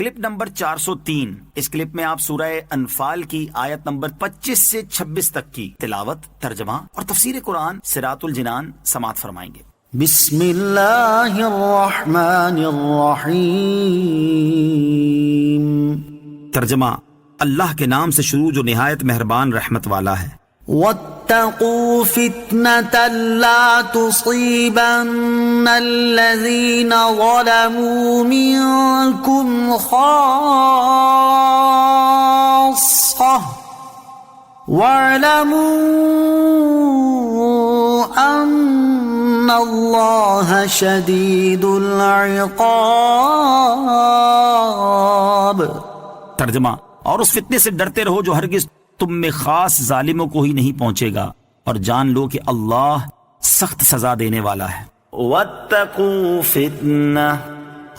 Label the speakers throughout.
Speaker 1: Clip number 403۔ اس clip میں آپ سورہ انفال کی آیت نمبر 25 سے 26 تک کی تلاوت، ترجمہ اور تفسیر قرآن صراط الجنان سماعت فرمائیں گے۔
Speaker 2: بسم اللہ الرحمن الرحیم۔
Speaker 1: ترجمہ، اللہ کے نام سے شروع جو نہایت مہربان رحمت والا ہے۔
Speaker 2: واتقوا فتنة لا تصيبن الذين ظلموا منكم خاصة واعلموا أن الله شديد العقاب۔
Speaker 1: ترجمہ، اور اس فتنے سے ڈرتے رہو جو ہرگز تم میں خاص ظالموں کو ہی نہیں پہنچے گا، اور جان لو کہ اللہ سخت سزا دینے والا ہے۔
Speaker 2: واتقوا فتنة،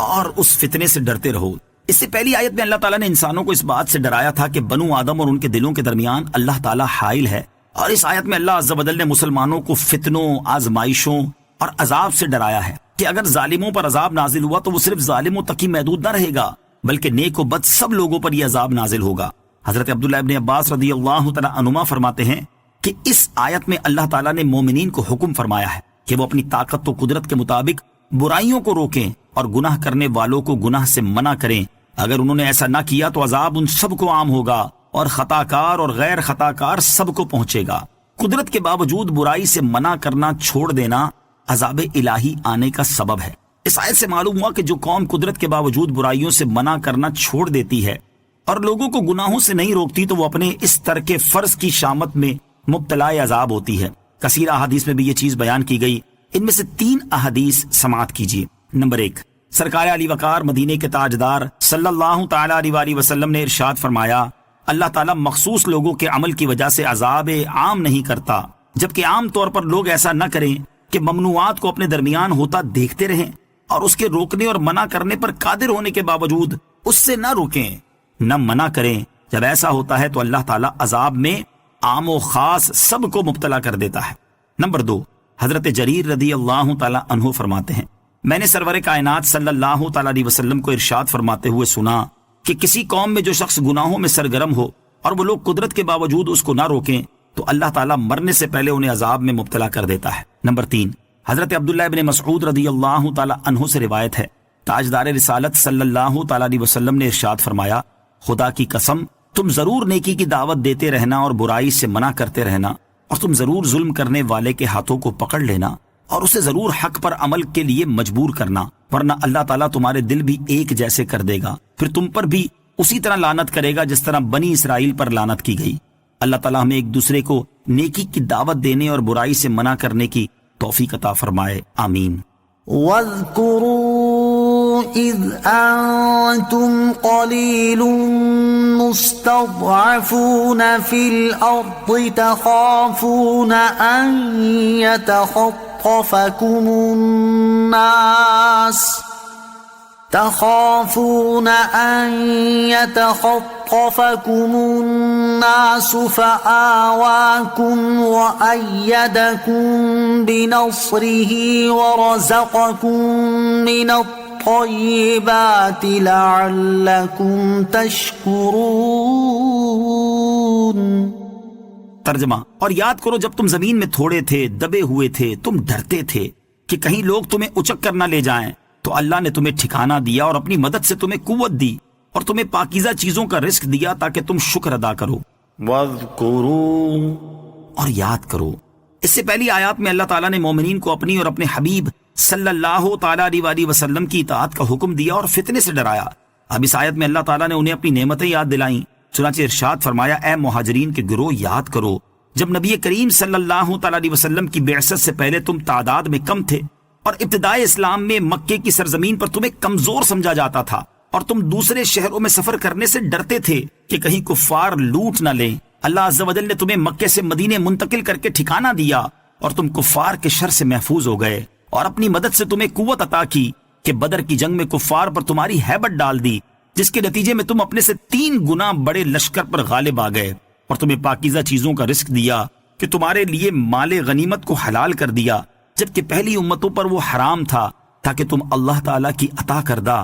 Speaker 1: اور اس فتنے سے ڈرتے رہو۔ اس سے پہلی آیت میں اللہ تعالیٰ نے انسانوں کو اس بات سے ڈرایا تھا کہ بنو آدم اور ان کے دلوں کے درمیان اللہ تعالیٰ حائل ہے، اور اس آیت میں اللہ عز و جل نے مسلمانوں کو فتنوں، آزمائشوں اور عذاب سے ڈرایا ہے کہ اگر ظالموں پر عذاب نازل ہوا تو وہ صرف ظالموں تک ہی محدود نہ رہے گا، بلکہ نیک و بد سب لوگوں پر یہ عذاب نازل ہوگا۔ حضرت عبداللہ ابن عباس رضی اللہ تعالیٰ عنہما فرماتے ہیں کہ اس آیت میں اللہ تعالیٰ نے مومنین کو حکم فرمایا ہے کہ وہ اپنی طاقت و قدرت کے مطابق برائیوں کو روکیں اور گناہ کرنے والوں کو گناہ سے منع کریں۔ اگر انہوں نے ایسا نہ کیا تو عذاب ان سب کو عام ہوگا، اور خطا کار اور غیر خطا کار سب کو پہنچے گا۔ قدرت کے باوجود برائی سے منع کرنا چھوڑ دینا عذاب الہی آنے کا سبب ہے۔ اس آیت سے معلوم ہوا کہ جو قوم قدرت کے باوجود برائیوں سے منع کرنا چھوڑ دیتی ہے اور لوگوں کو گناہوں سے نہیں روکتی تو وہ اپنے اس ترک فرض کی شامت میں مبتلا عذاب ہوتی ہے۔ کثیر احادیث میں بھی یہ چیز بیان کی گئی، ان میں سے 3 احادیث سماعت کیجیے۔ نمبر 1، سرکار علی وقار مدینے کے تاجدار صلی اللہ تعالی علیہ وآلہ وسلم نے ارشاد فرمایا، اللہ تعالیٰ مخصوص لوگوں کے عمل کی وجہ سے عذاب عام نہیں کرتا، جبکہ عام طور پر لوگ ایسا نہ کریں کہ ممنوعات کو اپنے درمیان ہوتا دیکھتے رہیں اور اس کے روکنے اور منع کرنے پر قادر ہونے کے باوجود اس سے نہ روکیں، نہ منع کریں۔ جب ایسا ہوتا ہے تو اللہ تعالیٰ عذاب میں عام و خاص سب کو مبتلا کر دیتا ہے۔ نمبر 2، حضرت جریر رضی اللہ تعالیٰ عنہ فرماتے ہیں، میں نے سرور کائنات صلی اللہ تعالیٰ علیہ وسلم کو ارشاد فرماتے ہوئے سنا کہ کسی قوم میں جو شخص گناہوں میں سرگرم ہو اور وہ لوگ قدرت کے باوجود اس کو نہ روکیں تو اللہ تعالیٰ مرنے سے پہلے انہیں عذاب میں مبتلا کر دیتا ہے۔ نمبر 3، حضرت عبداللہ ابن مسعود رضی اللہ تعالیٰ عنہ سے روایت ہے، تاجدار رسالت صلی اللہ تعالیٰ علیہ وسلم نے ارشاد فرمایا، خدا کی قسم تم ضرور نیکی کی دعوت دیتے رہنا اور برائی سے منع کرتے رہنا، اور تم ضرور ظلم کرنے والے کے ہاتھوں کو پکڑ لینا اور اسے ضرور حق پر عمل کے لیے مجبور کرنا، ورنہ اللہ تعالیٰ تمہارے دل بھی ایک جیسے کر دے گا، پھر تم پر بھی اسی طرح لعنت کرے گا جس طرح بنی اسرائیل پر لعنت کی گئی۔ اللہ تعالیٰ ہمیں ایک دوسرے کو نیکی کی دعوت دینے اور برائی سے منع کرنے کی توفیق عطا فرمائے، آمین۔
Speaker 2: واذکروا اذ انتم قلیل مستضعفون فی الارض تخافون ان يتخطفكم الناس فآواكم وأيدكم بنصره ورزقكم من الطيبات لعلكم تشكرون۔
Speaker 1: ترجمہ، اور یاد کرو جب تم زمین میں تھوڑے تھے، دبے ہوئے تھے، تم ڈرتے تھے کہ کہیں لوگ تمہیں اچک کر نہ لے جائیں، تو اللہ نے تمہیں ٹھکانہ دیا اور اپنی مدد سے تمہیں قوت دی اور تمہیں پاکیزہ چیزوں کا رزق دیا تاکہ تم شکر ادا کرو۔
Speaker 2: واذکروا،
Speaker 1: اور یاد کرو۔ اس سے پہلی آیات میں اللہ تعالیٰ نے مومنین کو اپنی اور اپنے حبیب صلی اللہ تعالیٰ علیہ وآلہ وسلم کی اطاعت کا حکم دیا اور فتنے سے ڈرایا۔ اب اس آیت میں اللہ تعالیٰ نے انہیں اپنی نعمتیں یاد دلائیں، چنانچہ ارشاد فرمایا، اے مہاجرین کے گروہ یاد کرو جب نبی کریم صلی اللہ تعالیٰ علیہ وسلم کی بعثت سے پہلے تم تعداد میں کم تھے اور ابتدائے اسلام میں مکے کی سرزمین پر تمہیں کمزور سمجھا جاتا تھا اور تم دوسرے شہروں میں سفر کرنے سے ڈرتے تھے کہ کہیں کفار لوٹ نہ لیں۔ اللہ عز و جل نے تمہیں مکے سے مدینے منتقل کر کے ٹھکانہ دیا اور تم کفار کے شر سے محفوظ ہو گئے، اور اپنی مدد سے تمہیں قوت عطا کی کہ بدر کی جنگ میں کفار پر تمہاری ہیبت ڈال دی، جس کے نتیجے میں تم اپنے سے 3 گنا بڑے لشکر پر غالب آ گئے، اور تمہیں پاکیزہ چیزوں کا رزق دیا کہ تمہارے لیے مال غنیمت کو حلال کر دیا، جبکہ پہلی امتوں پر وہ حرام تھا، تاکہ تم اللہ تعالیٰ کی عطا کردہ